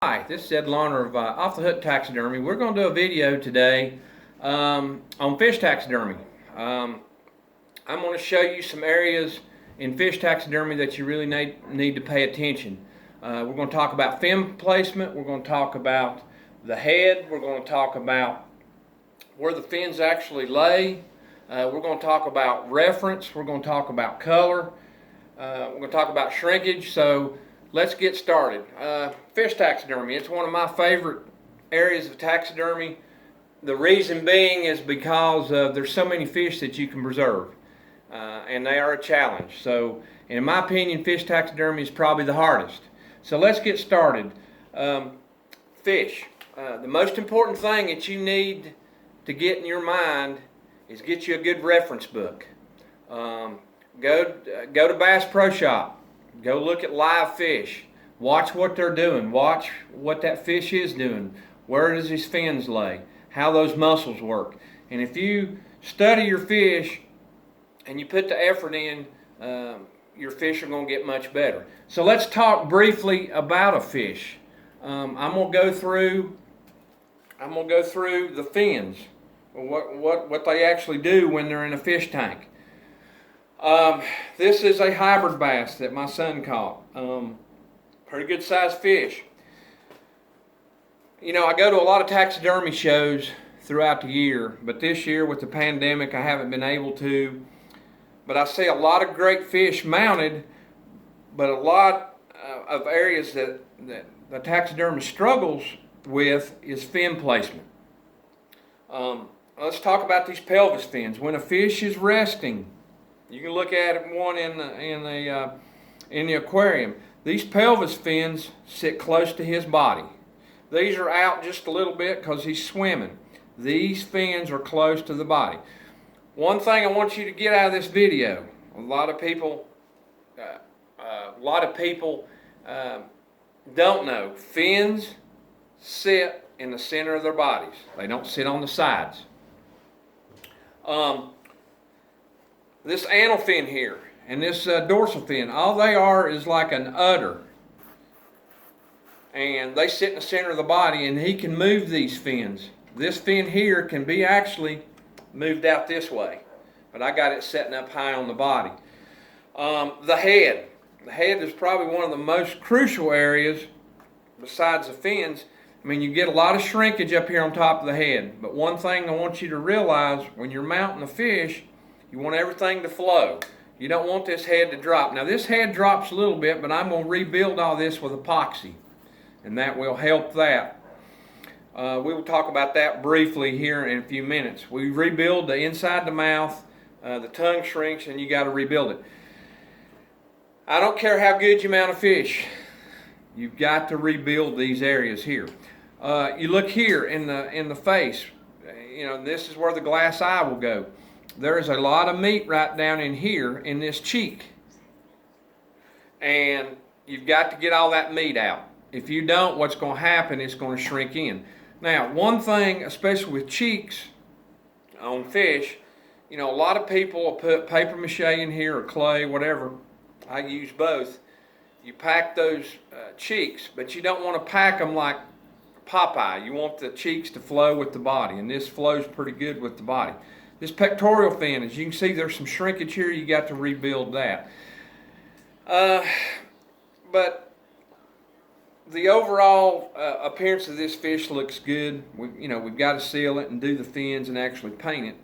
Hi, this is Ed Larner of Off the Hook Taxidermy. We're going to do a video today on fish taxidermy. I'm going to show you some areas in fish taxidermy that you really need to pay attention. We're going to talk about fin placement. We're going to talk about the head. We're going to talk about where the fins actually lay. We're going to talk about reference. We're going to talk about color. We're going to talk about shrinkage. So let's get started. Fish taxidermy, it's one of my favorite areas of taxidermy. The reason being is because there's so many fish that you can preserve, and they are a challenge. So in my opinion, fish taxidermy is probably the hardest. So let's get started. Fish. The most important thing that you need to get in your mind is get you a good reference book. Go to Bass Pro Shop. Go look at live fish. Watch what they're doing. Watch what that fish is doing. Where does his fins lay? How those muscles work. And if you study your fish and you put the effort in, your fish are going to get much better. So let's talk briefly about a fish. I'm going to go through the fins. What they actually do when they're in a fish tank. This is a hybrid bass that my son caught. Pretty good sized fish. You know, I go to a lot of taxidermy shows throughout the year, but this year with the pandemic I haven't been able to. But I see a lot of great fish mounted, but a lot of areas that the taxidermist struggles with is fin placement. Let's talk about these pelvis fins. When a fish is resting, you can look at one in the aquarium. These pelvis fins sit close to his body. These are out just a little bit because he's swimming. These fins are close to the body. One thing I want you to get out of this video: a lot of people don't know. Fins sit in the center of their bodies. They don't sit on the sides. This anal fin here and this dorsal fin, all they are is like an udder. And they sit in the center of the body, and he can move these fins. This fin here can be actually moved out this way, but I got it setting up high on the body. The head. The head is probably one of the most crucial areas besides the fins. I mean, you get a lot of shrinkage up here on top of the head, but one thing I want you to realize when you're mounting a fish, you want everything to flow. You don't want this head to drop. Now this head drops a little bit, but I'm going to rebuild all this with epoxy, and that will help that. We will talk about that briefly here in a few minutes. We rebuild the inside the mouth, the tongue shrinks, and you got to rebuild it. I don't care how good you mount a fish, you've got to rebuild these areas here. You look here in the face. You know, this is where the glass eye will go. There is a lot of meat right down in here in this cheek, and you've got to get all that meat out. If you don't, what's going to happen is it's going to shrink in. Now, one thing, especially with cheeks on fish, you know, a lot of people will put paper mache in here or clay, whatever. I use both. You pack those cheeks, but you don't want to pack them like Popeye. You want the cheeks to flow with the body, and this flows pretty good with the body. This pectoral fin, as you can see, there's some shrinkage here. You got to rebuild that. But the overall appearance of this fish looks good. We've got to seal it and do the fins and actually paint it.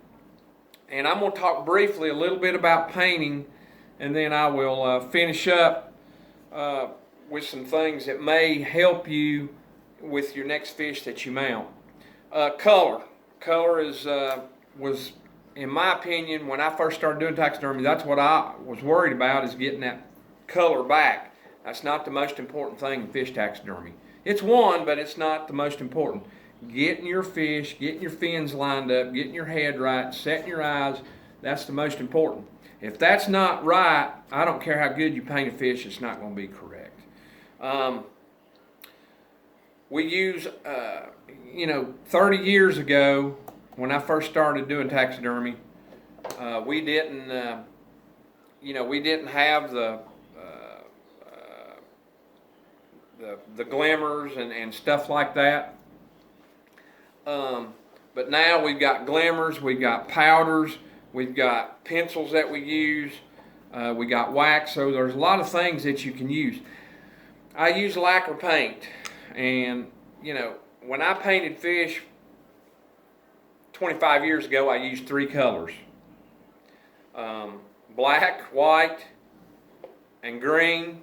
And I'm going to talk briefly a little bit about painting, and then I will finish up with some things that may help you with your next fish that you mount. Color. Color was, in my opinion, when I first started doing taxidermy, that's what I was worried about, is getting that color back. That's not the most important thing in fish taxidermy. It's one, but it's not the most important. Getting your fish, getting your fins lined up, getting your head right, setting your eyes, that's the most important. If that's not right, I don't care how good you paint a fish, it's not going to be correct. We use, 30 years ago, when I first started doing taxidermy, we didn't have the the glimmers and stuff like that. But now we've got glimmers, we've got powders, we've got pencils that we use, we got wax, so there's a lot of things that you can use. I use lacquer paint, and you know, when I painted fish 25 years ago, I used 3 colors. Black, white, and green,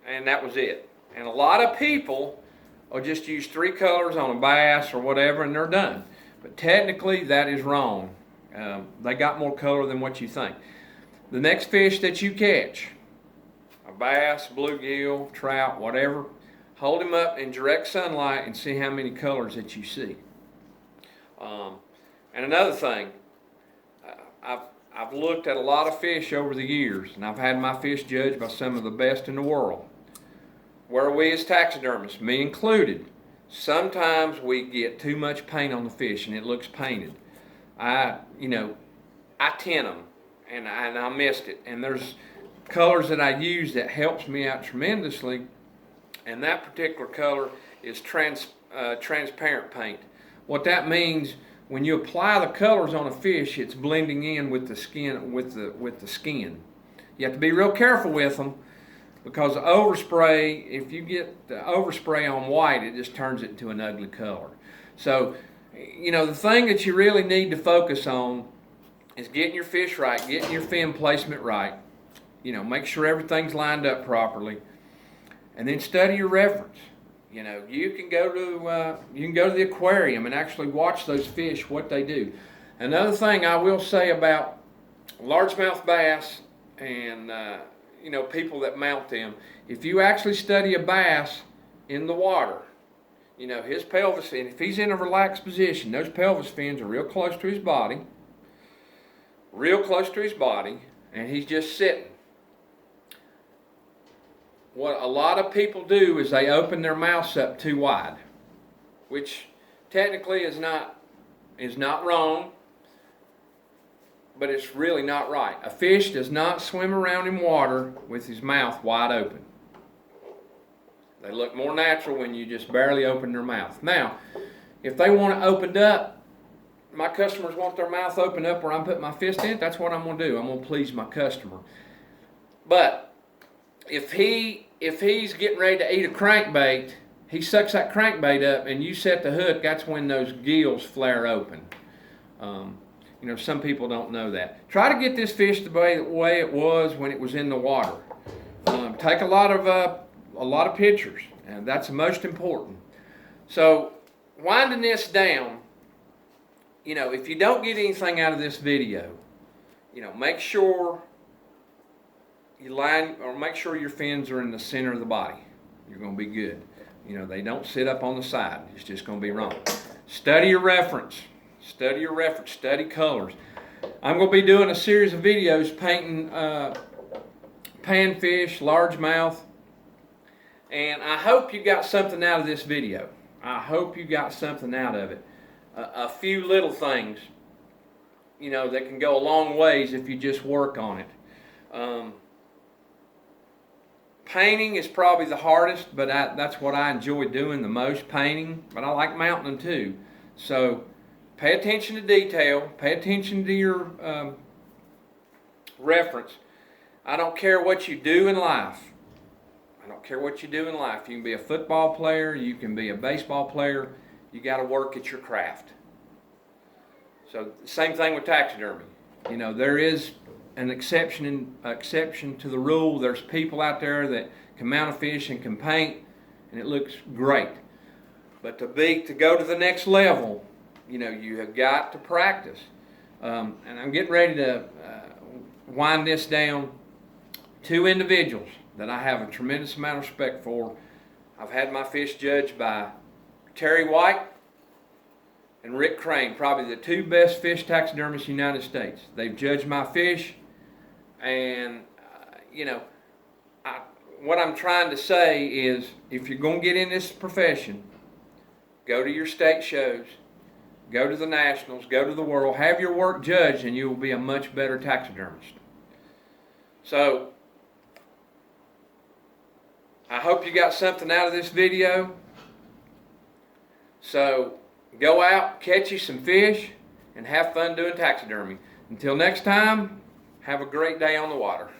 and that was it. And a lot of people will just use 3 colors on a bass or whatever, and they're done. But technically, that is wrong. They got more color than what you think. The next fish that you catch, a bass, bluegill, trout, whatever, hold him up in direct sunlight and see how many colors that you see. And another thing, I've looked at a lot of fish over the years, and I've had my fish judged by some of the best in the world. Where we as taxidermists, me included, sometimes we get too much paint on the fish and it looks painted. I tint them, and I missed it. And there's colors that I use that helps me out tremendously, and that particular color is transparent paint. What that means, when you apply the colors on a fish, it's blending in with the skin. With the skin, you have to be real careful with them, because the overspray, if you get the overspray on white, it just turns it into an ugly color. So, you know, the thing that you really need to focus on is getting your fish right, getting your fin placement right. You know, make sure everything's lined up properly, and then study your reference. You know, you can go to the aquarium and actually watch those fish, what they do. Another thing I will say about largemouth bass and you know, people that mount them, if you actually study a bass in the water, you know, his pelvis fin, if he's in a relaxed position, those pelvis fins are real close to his body, and he's just sitting. What a lot of people do is they open their mouths up too wide, which technically is not wrong, but it's really not right. A fish does not swim around in water with his mouth wide open. They look more natural when you just barely open their mouth. Now, if they want it opened up, my customers want their mouth opened up where I'm putting my fist in, that's what I'm going to do. I'm going to please my customer. But if he's getting ready to eat a crankbait, he sucks that crankbait up, and you set the hook, that's when those gills flare open. You know, some people don't know that. Try to get this fish the way it was when it was in the water. Take a lot of pictures, and that's the most important. So, winding this down, you know, if you don't get anything out of this video, you know, make sure make sure your fins are in the center of the body. You're going to be good. You know, they don't sit up on the side. It's just going to be wrong. Study your reference. Study your reference. Study colors. I'm going to be doing a series of videos painting panfish, largemouth, and I hope you got something out of this video. I hope you got something out of it. A few little things, you know, that can go a long ways if you just work on it. Painting is probably the hardest, but that's what I enjoy doing the most, painting, but I like mounting them too. So pay attention to detail, pay attention to your reference. I don't care what you do in life. I don't care what you do in life. You can be a football player, you can be a baseball player, you got to work at your craft. So same thing with taxidermy. You know, there is an exception to the rule. There's people out there that can mount a fish and can paint, and it looks great. But to go to the next level, you know, you have got to practice. And I'm getting ready to wind this down. 2 individuals that I have a tremendous amount of respect for. I've had my fish judged by Terry White and Rick Crane, probably the 2 best fish taxidermists in the United States. They've judged my fish, and you know, what I'm trying to say is, if you're going to get in this profession, go to your state shows, go to the nationals, go to the world, have your work judged, and you will be a much better taxidermist. So, I hope you got something out of this video. So go out, catch you some fish, and have fun doing taxidermy. Until next time, have a great day on the water.